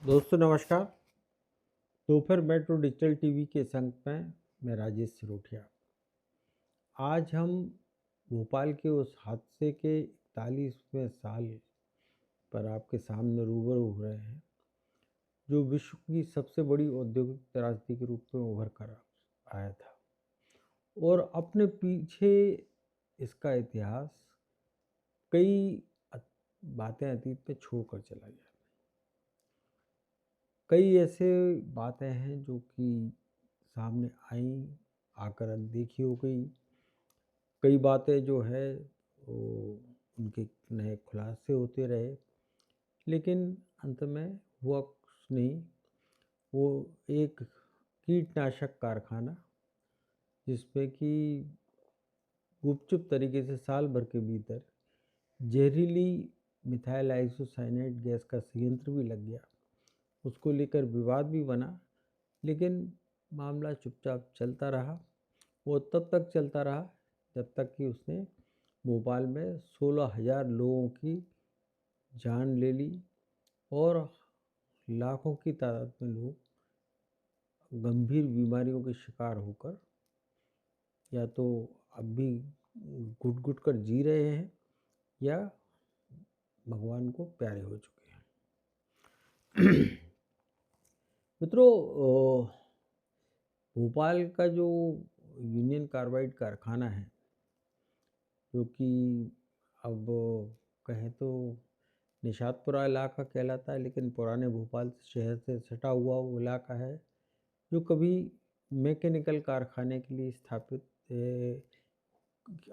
दोस्तों नमस्कार। दोपहर मेट्रो डिजिटल टीवी के संग में मैं राजेश सिरोठिया। आज हम भोपाल के उस हादसे के 41वें साल पर आपके सामने रूबरू हो रहे हैं, जो विश्व की सबसे बड़ी औद्योगिक त्रासदी के रूप में उभर कर आया था और अपने पीछे इसका इतिहास कई बातें अतीत में छोड़कर चला गया। कई ऐसे बातें हैं जो कि सामने आई, आकर अनदेखी हो गई। कई बातें जो है वो उनके नए खुलासे होते रहे, लेकिन अंत में हुआ कुछ नहीं। वो एक कीटनाशक कारखाना जिसमें कि गुपचुप तरीके से साल भर के भीतर जहरीली मिथाइल आइसोसाइनेट गैस का संयंत्र भी लग गया। उसको लेकर विवाद भी बना, लेकिन मामला चुपचाप चलता रहा। वो तब तक चलता रहा जब तक कि उसने भोपाल में 16,000 लोगों की जान ले ली और लाखों की तादाद में लोग गंभीर बीमारियों के शिकार होकर या तो अब भी घुट घुट कर जी रहे हैं या भगवान को प्यारे हो चुके हैं। मित्रों, भोपाल का जो यूनियन कार्बाइड कारखाना है, जो कि अब कहें तो निशातपुरा इलाका कहलाता है, लेकिन पुराने भोपाल शहर से सटा हुआ वो इलाका है, जो कभी मैकेनिकल कारखाने के लिए स्थापित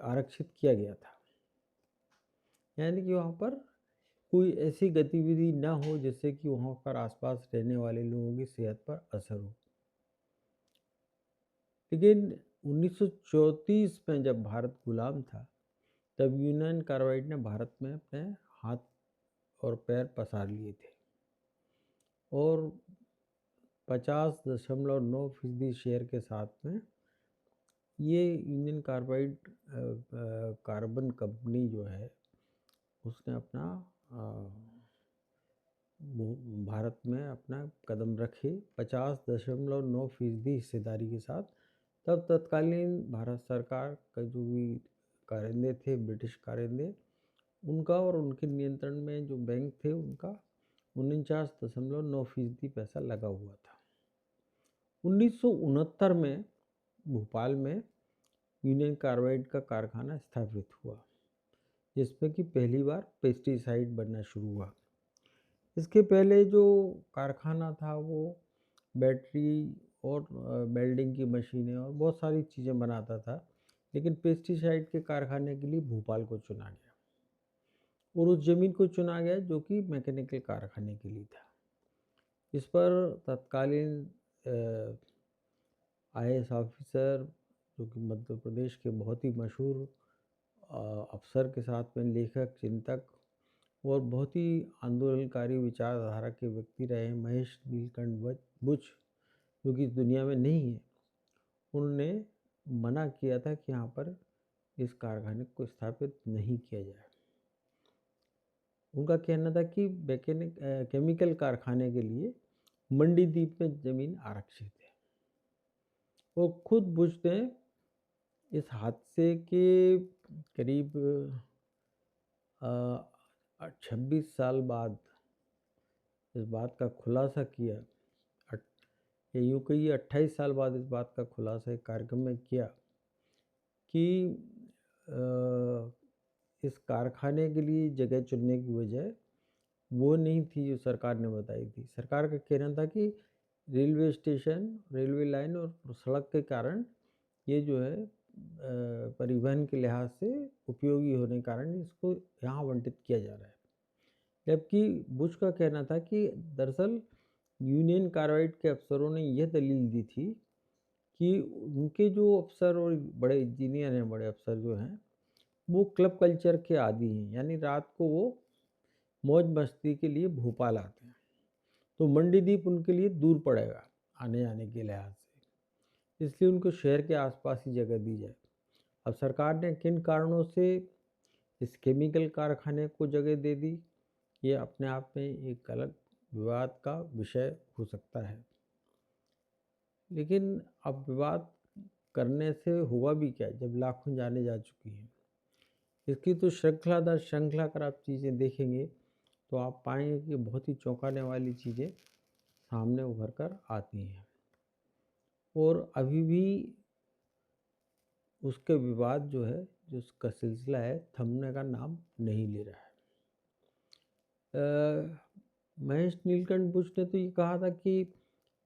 आरक्षित किया गया था। यानी कि वहाँ पर कोई ऐसी गतिविधि ना हो जिससे कि वहाँ पर आसपास रहने वाले लोगों की सेहत पर असर हो। लेकिन 1934 में जब भारत गुलाम था, तब यूनियन कार्बाइड ने भारत में अपने हाथ और पैर पसार लिए थे और 50.9% शेयर के साथ में ये यूनियन कार्बाइड कार्बन कंपनी जो है उसने अपना भारत में अपना कदम रखे 50.9% हिस्सेदारी के साथ। तब तत्कालीन भारत सरकार का जो भी कारिंदे थे, ब्रिटिश कारिंदे, उनका और उनके नियंत्रण में जो बैंक थे उनका 49.9% पैसा लगा हुआ था। 1969 में भोपाल में यूनियन कार्बाइड का कारखाना स्थापित हुआ, जिसमें कि पहली बार पेस्टिसाइड बनना शुरू हुआ। इसके पहले जो कारखाना था वो बैटरी और वेल्डिंग की मशीनें और बहुत सारी चीज़ें बनाता था, लेकिन पेस्टिसाइड के कारखाने के लिए भोपाल को चुना गया और उस ज़मीन को चुना गया जो कि मैकेनिकल कारखाने के लिए था। इस पर तत्कालीन IAS ऑफिसर, जो कि मध्य प्रदेश के बहुत ही मशहूर अफसर के साथ में लेखक, चिंतक और बहुत ही आंदोलनकारी विचारधारा के व्यक्ति रहे, महेश नीलकंठ बुच, जो कि इस दुनिया में नहीं है, उन्होंने मना किया था कि यहाँ पर इस कारखाने को स्थापित नहीं किया जाए। उनका कहना था कि केमिकल कारखाने के लिए मंडीदीप में ज़मीन आरक्षित है। वो खुद बुश ने इस हादसे के करीब 26 साल बाद इस बात का खुलासा किया, या यूँ कहिए 28 साल बाद इस बात का खुलासा एक कार्यक्रम में किया कि इस कारखाने के लिए जगह चुनने की वजह वो नहीं थी जो सरकार ने बताई थी। सरकार का कहना था कि रेलवे स्टेशन, रेलवे लाइन और सड़क के कारण ये जो है परिवहन के लिहाज से उपयोगी होने के कारण इसको यहाँ आवंटित किया जा रहा है। जबकि बुश का कहना था कि दरअसल यूनियन कार्बाइड के अफसरों ने यह दलील दी थी कि उनके जो अफसर और बड़े इंजीनियर हैं, बड़े अफसर जो हैं, वो क्लब कल्चर के आदी हैं, यानी रात को वो मौज मस्ती के लिए भोपाल आते हैं, तो मंडीदीप उनके लिए दूर पड़ेगा आने जाने के लिहाज से, इसलिए उनको शहर के आसपास ही जगह दी जाए। अब सरकार ने किन कारणों से इस केमिकल कारखाने को जगह दे दी, ये अपने आप में एक अलग विवाद का विषय हो सकता है। लेकिन अब विवाद करने से होगा भी क्या जब लाखों जानें जा चुकी हैं। इसकी तो श्रृंखला दर श्रृंखला अगर आप चीज़ें देखेंगे तो आप पाएंगे कि बहुत ही चौंकाने वाली चीज़ें सामने उभर कर आती हैं और अभी भी उसके विवाद जो है, जो उसका सिलसिला है, थमने का नाम नहीं ले रहा है। महेश नीलकंठ बुश ने तो ये कहा था कि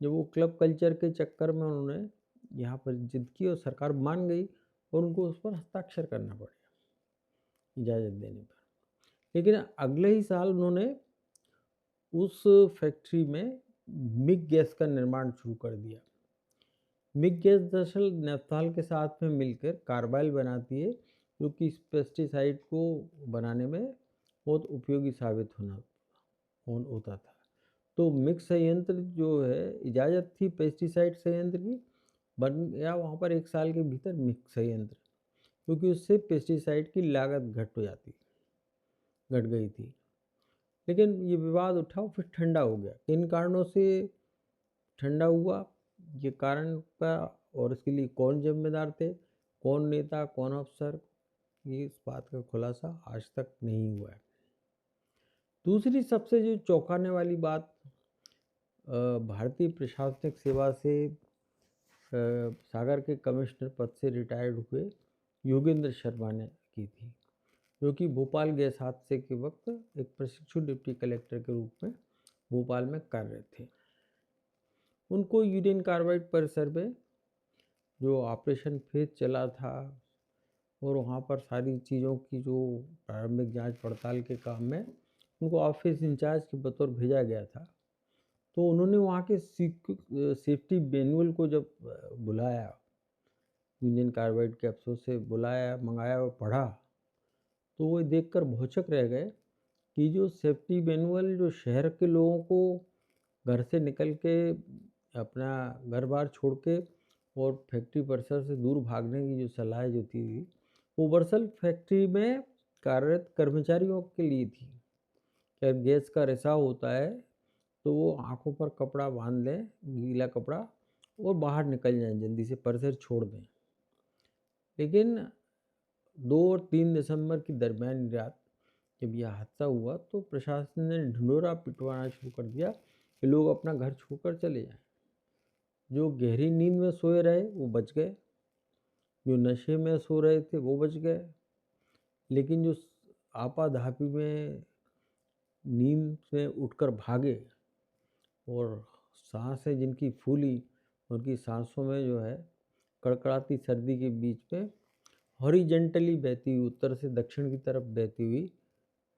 जब वो क्लब कल्चर के चक्कर में उन्होंने यहाँ पर जिद की और सरकार मान गई और उनको उस पर हस्ताक्षर करना पड़ा इजाज़त देने पर। लेकिन अगले ही साल उन्होंने उस फैक्ट्री में मिग गैस का निर्माण शुरू कर दिया। मिग गैस दरअसल नेफ्थॉल के साथ में मिलकर कार्बाइल बनाती है, जो कि इस पेस्टिसाइड को बनाने में बहुत उपयोगी साबित होता था। तो मिक्स संयंत्र जो है, इजाज़त थी पेस्टिसाइड संयंत्र की, बन गया वहाँ पर 1 साल के भीतर मिक्स संयंत्र, क्योंकि उससे पेस्टिसाइड की लागत घट गई थी। लेकिन ये विवाद उठा फिर ठंडा हो गया। किन कारणों से ठंडा हुआ, ये कारण का और इसके लिए कौन जिम्मेदार थे, कौन नेता, कौन अफसर, ये इस बात का खुलासा आज तक नहीं हुआ है। दूसरी सबसे जो चौंकाने वाली बात भारतीय प्रशासनिक सेवा से सागर के कमिश्नर पद से रिटायर्ड हुए योगेंद्र शर्मा ने की थी, जो कि भोपाल गैस हादसे के वक्त एक प्रशिक्षु डिप्टी कलेक्टर के रूप में भोपाल में कार्यरत थे। उनको यूनियन कार्बाइड परिसर में जो ऑपरेशन फेज चला था और वहाँ पर सारी चीज़ों की जो प्रारंभिक जांच पड़ताल के काम में उनको ऑफिस इंचार्ज के बतौर भेजा गया था, तो उन्होंने वहाँ के सेफ्टी मैनुअल को जब बुलाया, यूनियन कार्बाइड के अफसर से बुलाया, मंगाया और पढ़ा, तो वो देखकर भौचक रह गए कि जो सेफ्टी मैनुअल जो शहर के लोगों को घर से निकल के अपना घर बार छोड़ के और फैक्ट्री परिसर से दूर भागने की जो सलाह जो थी, वो दरअसल फैक्ट्री में कार्यरत कर्मचारियों के लिए थी। क्या गैस का रिसाव होता है तो वो आँखों पर कपड़ा बांध लें, गीला कपड़ा, और बाहर निकल जाएं, जल्दी से परिसर छोड़ दें। लेकिन 2 और 3 दिसंबर की दरमियानी रात जब यह हादसा हुआ तो प्रशासन ने ढिंढोरा पिटवाना शुरू कर दिया कि लोग अपना घर छोड़कर चले जाएं। जो गहरी नींद में सोए रहे वो बच गए, जो नशे में सो रहे थे वो बच गए, लेकिन जो आपाधापी में नींद से उठकर भागे और सांसें जिनकी फूली, उनकी सांसों में जो है कड़कड़ाती सर्दी के बीच में हॉरिजेंटली बहती हुई, उत्तर से दक्षिण की तरफ बहती हुई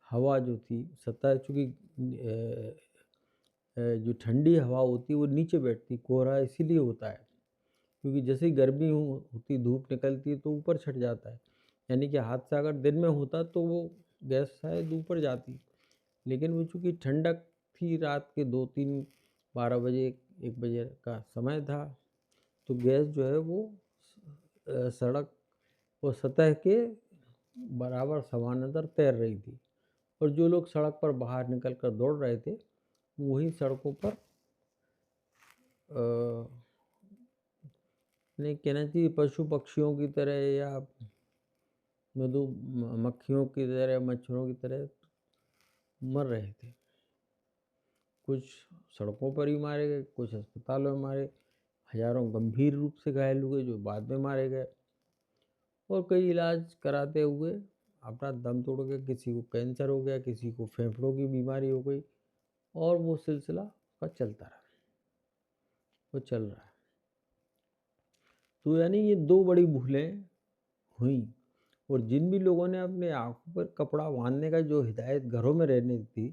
हवा जो थी, सतह चूँकि जो ठंडी हवा होती है वो नीचे बैठती, कोहरा इसीलिए होता है क्योंकि जैसे ही गर्मी होती, धूप निकलती है तो ऊपर छट जाता है। यानी कि हादसा अगर दिन में होता तो वो गैस शायद ऊपर जाती, लेकिन वो चूँकि ठंडक थी, रात के 2-3 12 बजे 1 बजे का समय था, तो गैस जो है वो सड़क और सतह के बराबर समानांतर तैर रही थी और जो लोग सड़क पर बाहर निकल कर दौड़ रहे थे वही सड़कों पर नहीं कहना चाहिए पशु पक्षियों की तरह या मक्खियों की तरह, मच्छरों की तरह मर रहे थे। कुछ सड़कों पर ही मारे गए, कुछ अस्पतालों में मारे, हजारों गंभीर रूप से घायल हुए जो बाद में मारे गए, और कई इलाज कराते हुए अपना दम तोड़ गया। किसी को कैंसर हो गया, किसी को फेफड़ों की बीमारी हो गई, और वो सिलसिला का चलता रहा, वो चल रहा है। तो यानी ये 2 बड़ी भूलें हुई, और जिन भी लोगों ने अपने आँखों पर कपड़ा बांधने का जो हिदायत घरों में रहने दी,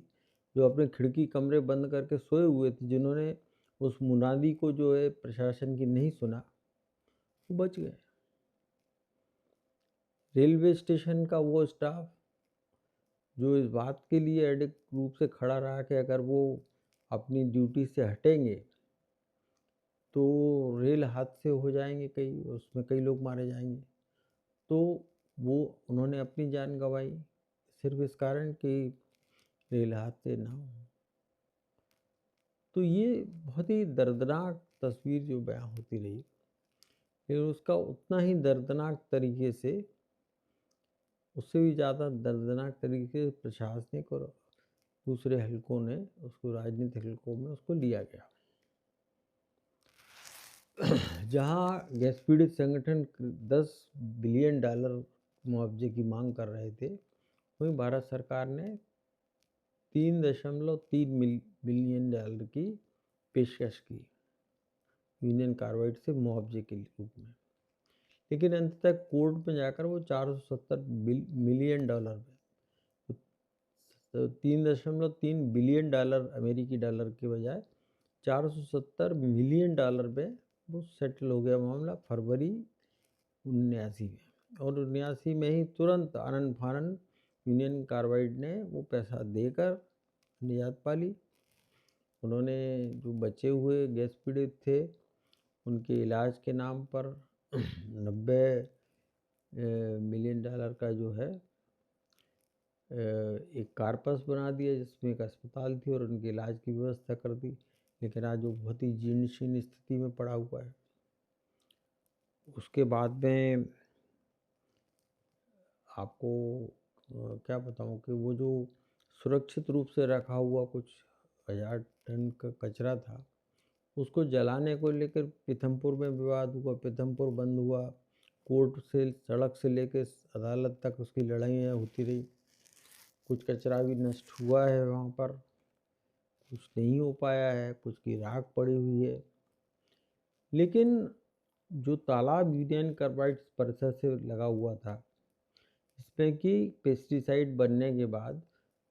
जो अपने खिड़की कमरे बंद करके सोए हुए थे, जिन्होंने उस मुनादी को जो है प्रशासन की नहीं सुना, वो बच गए। रेलवे स्टेशन का वो स्टाफ जो इस बात के लिए अडिग रूप से खड़ा रहा कि अगर वो अपनी ड्यूटी से हटेंगे तो रेल हादसे हो जाएंगे, कई उसमें कई लोग मारे जाएंगे, तो वो उन्होंने अपनी जान गंवाई सिर्फ इस कारण कि रेल हादसे ना हो। तो ये बहुत ही दर्दनाक तस्वीर जो बयाँ होती रही, फिर उसका उतना ही दर्दनाक तरीके से, उससे भी ज़्यादा दर्दनाक तरीके से प्रशासनिक और दूसरे हलकों ने उसको, राजनीतिक हलकों में उसको लिया गया। जहाँ गैस पीड़ित संगठन $10 बिलियन मुआवजे की मांग कर रहे थे, वहीं भारत सरकार ने $3.3 बिलियन की पेशकश की यूनियन कार्बाइड से मुआवजे के रूप में। लेकिन अंततः कोर्ट में जाकर वो $470 मिलियन में, तो $3.3 बिलियन अमेरिकी डॉलर के बजाय $470 मिलियन में वो सेटल हो गया मामला फरवरी 79 में। और 79 में ही तुरंत आनन फानन यूनियन कार्बाइड ने वो पैसा देकर निजात पा ली। उन्होंने जो बचे हुए गैस पीड़ित थे, उनके इलाज के नाम पर $90 मिलियन का जो है एक कार्पस बना दिया, जिसमें एक अस्पताल थी और उनके इलाज की व्यवस्था कर दी। लेकिन आज वो बहुत ही जीर्ण शीर्ण स्थिति में पड़ा हुआ है। उसके बाद में आपको क्या बताऊं कि वो जो सुरक्षित रूप से रखा हुआ कुछ 1000 टन का कचरा था, उसको जलाने को लेकर पीथमपुर में विवाद हुआ, पीथमपुर बंद हुआ, कोर्ट से, सड़क से लेकर अदालत तक उसकी लड़ाइयाँ होती रही। कुछ कचरा भी नष्ट हुआ है वहाँ पर, कुछ नहीं हो पाया है, कुछ की राख पड़ी हुई है। लेकिन जो तालाब यूनियन कार्बाइड परिसर से लगा हुआ था, जिसमें कि पेस्टिसाइड बनने के बाद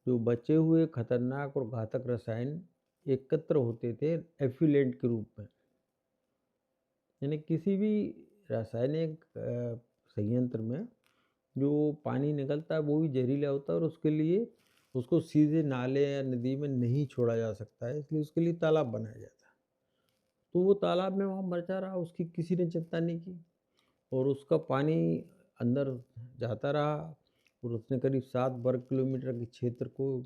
जो बचे हुए खतरनाक और घातक रसायन एकत्र होते थे एफ्लुएंट के रूप में, यानी किसी भी रासायनिक संयंत्र में जो पानी निकलता है वो भी जहरीला होता है, और उसके लिए उसको सीधे नाले या नदी में नहीं छोड़ा जा सकता है, इसलिए उसके लिए तालाब बनाया जाता है। तो वो तालाब में वहाँ मरता रहा, उसकी किसी ने चिंता नहीं की, और उसका पानी अंदर जाता रहा, और उसने करीब 7 वर्ग किलोमीटर के क्षेत्र को,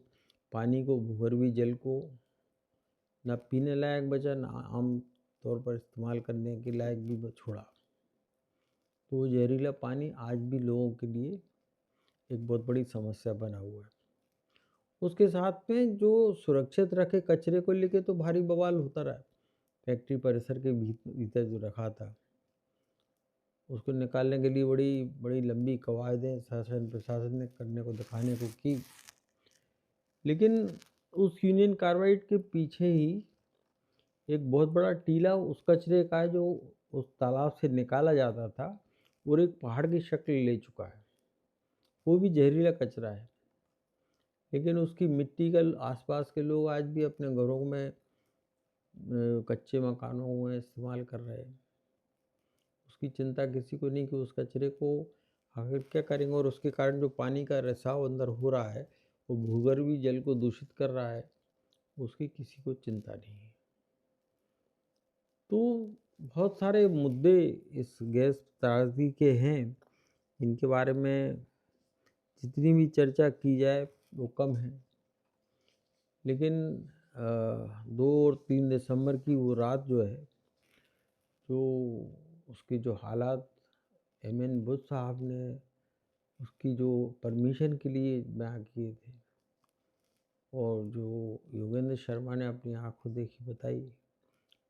पानी को, भूगर्भीय जल को ना पीने लायक बचा, ना आम तौर पर इस्तेमाल करने के लायक भी छोड़ा। तो वो जहरीला पानी आज भी लोगों के लिए एक बहुत बड़ी समस्या बना हुआ है। उसके साथ में जो सुरक्षित रखे कचरे को लेके तो भारी बवाल होता रहा। फैक्ट्री परिसर के भीतर जो रखा था, उसको निकालने के लिए बड़ी बड़ी लंबी कवायदें शासन प्रशासन ने करने को, दिखाने को की। लेकिन उस यूनियन कार्बाइड के पीछे ही एक बहुत बड़ा टीला उस कचरे का है जो उस तालाब से निकाला जाता था, और एक पहाड़ की शक्ल ले चुका है। वो भी जहरीला कचरा है, लेकिन उसकी मिट्टी का आसपास के लोग आज भी अपने घरों में, कच्चे मकानों में इस्तेमाल कर रहे हैं। उसकी चिंता किसी को नहीं कि उस कचरे को आखिर क्या करेंगे, और उसके कारण जो पानी का रिसाव अंदर हो रहा है, वो भूगर्भीय जल को दूषित कर रहा है, उसकी किसी को चिंता नहीं है। तो बहुत सारे मुद्दे इस गैस त्रासदी के हैं, इनके बारे में जितनी भी चर्चा की जाए वो कम है। लेकिन 2 और 3 दिसंबर की वो रात जो है, जो उसके जो हालात एमएन बुश साहब ने उसकी जो परमिशन के लिए बयां किए थे, और जो योगेंद्र शर्मा ने अपनी आंखों देखी बताई,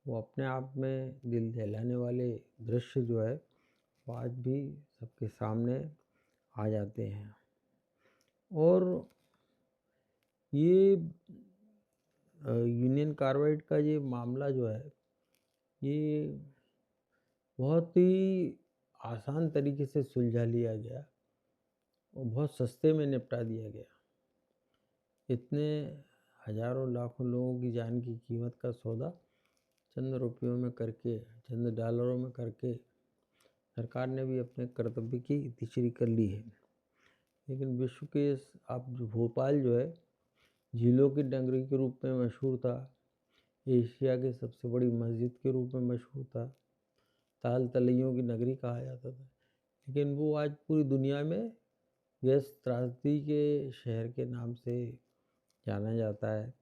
वो अपने आप में दिल दहलाने वाले दृश्य जो है, वो आज भी सबके सामने आ जाते हैं। और ये यूनियन कार्बाइड का ये मामला जो है, ये बहुत ही आसान तरीके से सुलझा लिया गया और बहुत सस्ते में निपटा दिया गया। इतने हज़ारों लाखों लोगों की जान की कीमत का सौदा चंद रुपयों में करके, चंद डॉलरों में करके सरकार ने भी अपने कर्तव्य की तीसरी कर ली है। लेकिन विश्व के आप जो भोपाल जो है, झीलों की नगरी के रूप में मशहूर था, एशिया की सबसे बड़ी मस्जिद के रूप में मशहूर था, ताल तलैयों की नगरी कहा जाता था, लेकिन वो आज पूरी दुनिया में गैस त्रासदी के शहर के नाम से जाना जाता है।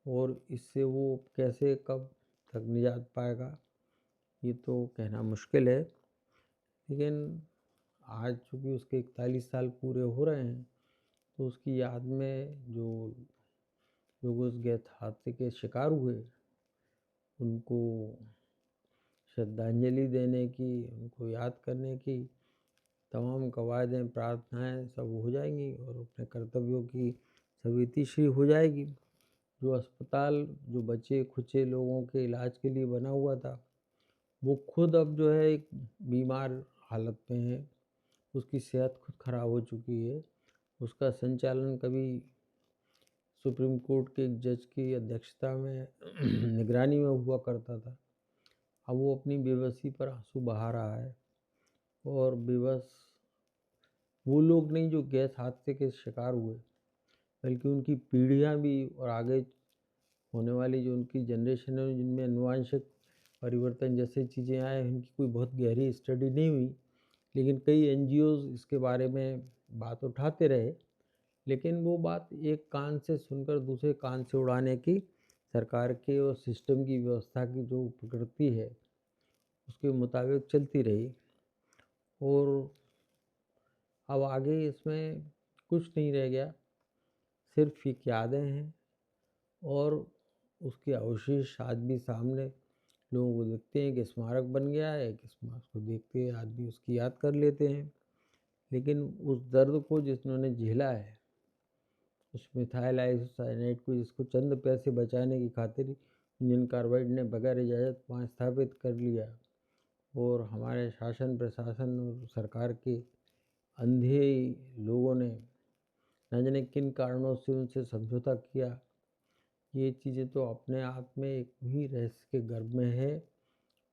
और इससे वो कैसे कब तक निजात पाएगा ये तो कहना मुश्किल है। लेकिन आज चूँकि उसके 41 साल पूरे हो रहे हैं, तो उसकी याद में जो लोग उस गैस हादसे के शिकार हुए, उनको श्रद्धांजलि देने की, उनको याद करने की तमाम कवायदें, प्रार्थनाएँ सब हो जाएँगी और अपने कर्तव्यों की स्वीकृति हो जाएगी। जो अस्पताल जो बचे-खुचे लोगों के इलाज के लिए बना हुआ था, वो खुद अब जो है एक बीमार हालत में है। उसकी सेहत खुद ख़राब हो चुकी है। उसका संचालन कभी सुप्रीम कोर्ट के एक जज की अध्यक्षता में निगरानी में हुआ करता था। अब वो अपनी बेबसी पर आँसू बहा रहा है और बेबस वो लोग नहीं जो गैस हादसे के शिकार हुए, बल्कि उनकी पीढ़ियाँ भी और आगे होने वाली जो उनकी जनरेशन है जिनमें आनुवांशिक परिवर्तन जैसी चीज़ें आए, इनकी कोई बहुत गहरी स्टडी नहीं हुई। लेकिन कई एनजीओज़ इसके बारे में बात उठाते रहे, लेकिन वो बात एक कान से सुनकर दूसरे कान से उड़ाने की सरकार के और सिस्टम की व्यवस्था की जो प्रकृति है, उसके मुताबिक चलती रही। और अब आगे इसमें कुछ नहीं रह गया, सिर्फ एक यादें हैं और उसके अवशेष आज भी सामने लोगों को दिखते हैं कि स्मारक बन गया है, कि स्मारक को देखते ही आदमी उसकी याद कर लेते हैं। लेकिन उस दर्द को जिन्होंने झेला है, उस मिथाइल आइसोसाइनेट को जिसको चंद पैसे बचाने की खातिर इंडियन कार्बाइड ने बगैर इजाज़त वहाँ स्थापित कर लिया, और हमारे शासन प्रशासन और सरकार के अंधे लोगों ने न जाने किन कारणों से उनसे समझौता किया, ये चीज़ें तो अपने आप में एक ही रहस्य के गर्भ में है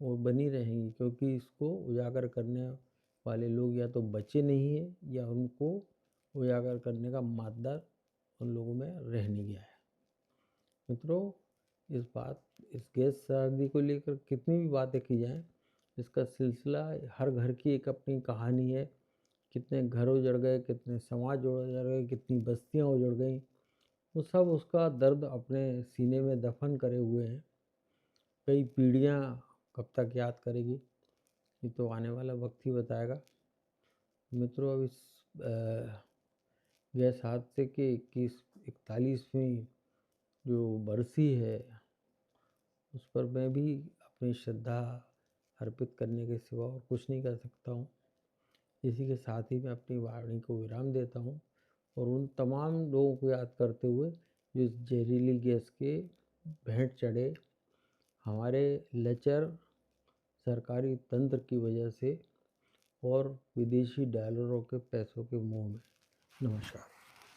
और बनी रहेंगी, क्योंकि इसको उजागर करने वाले लोग या तो बचे नहीं हैं या उनको उजागर करने का मादा उन लोगों में रह नहीं गया है। मित्रों, इस गैस सर्दी को लेकर कितनी भी बातें की जाएं, इसका सिलसिला हर घर की एक अपनी कहानी है। कितने घर उजड़ गए, कितने समाज उजड़ गए, कितनी बस्तियां उजड़ गई, वो सब उसका दर्द अपने सीने में दफन करे हुए हैं। कई पीढ़ियां कब तक याद करेगी, ये तो आने वाला वक्त ही बताएगा। मित्रों, अब इस गैस हादसे के 41वीं जो बरसी है, उस पर मैं भी अपनी श्रद्धा अर्पित करने के सिवा और कुछ नहीं कर सकता हूँ। इसी के साथ ही मैं अपनी वाणी को विराम देता हूँ और उन तमाम लोगों को याद करते हुए जो इस जहरीली गैस के भेंट चढ़े, हमारे लचर सरकारी तंत्र की वजह से और विदेशी डॉलरों के पैसों के मोह में। नमस्कार।